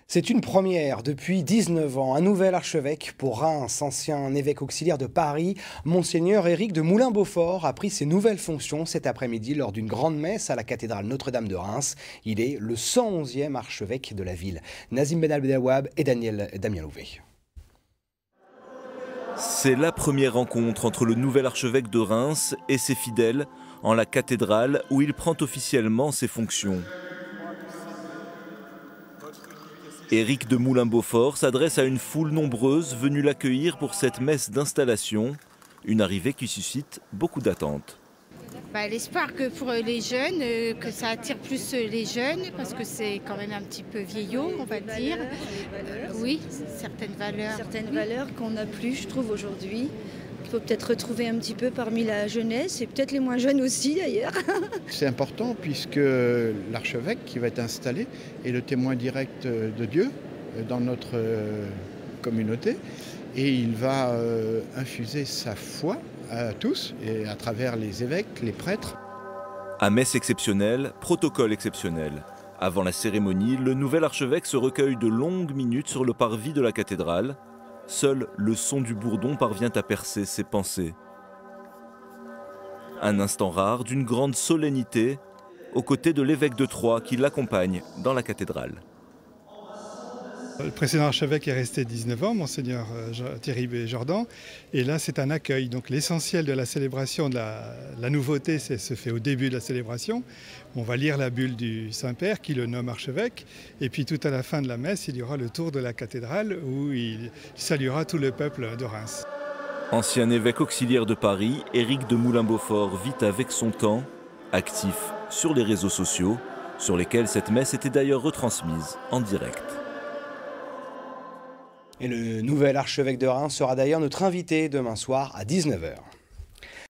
C'est une première depuis 19 ans. Un nouvel archevêque pour Reims, ancien évêque auxiliaire de Paris, Monseigneur Éric de Moulin-Beaufort, a pris ses nouvelles fonctions cet après-midi lors d'une grande messe à la cathédrale Notre-Dame de Reims. Il est le 111e archevêque de la ville. Nazim Ben Abdelwahab et Damien Louvet. C'est la première rencontre entre le nouvel archevêque de Reims et ses fidèles en la cathédrale où il prend officiellement ses fonctions. Éric de Moulin-Beaufort s'adresse à une foule nombreuse venue l'accueillir pour cette messe d'installation, une arrivée qui suscite beaucoup d'attentes. L'espoir que pour les jeunes, que ça attire plus les jeunes, parce que c'est quand même un petit peu vieillot, on va dire. Oui, certaines valeurs. Certaines valeurs qu'on n'a plus, je trouve, aujourd'hui. Il faut peut-être retrouver un petit peu parmi la jeunesse et peut-être les moins jeunes aussi d'ailleurs. C'est important puisque l'archevêque qui va être installé est le témoin direct de Dieu dans notre communauté et il va infuser sa foi à tous et à travers les évêques, les prêtres. À messe exceptionnelle, protocole exceptionnel. Avant la cérémonie, le nouvel archevêque se recueille de longues minutes sur le parvis de la cathédrale. Seul le son du bourdon parvient à percer ses pensées. Un instant rare d'une grande solennité aux côtés de l'évêque de Troyes qui l'accompagne dans la cathédrale. Le précédent archevêque est resté 19 ans, Monseigneur Thierry B. Jordan, et là c'est un accueil. Donc l'essentiel de la célébration, de la nouveauté, se fait au début de la célébration. On va lire la bulle du Saint-Père qui le nomme archevêque, et puis tout à la fin de la messe, il y aura le tour de la cathédrale où il saluera tout le peuple de Reims. Ancien évêque auxiliaire de Paris, Éric de Moulin-Beaufort vit avec son temps, actif sur les réseaux sociaux, sur lesquels cette messe était d'ailleurs retransmise en direct. Et le nouvel archevêque de Reims sera d'ailleurs notre invité demain soir à 19 h.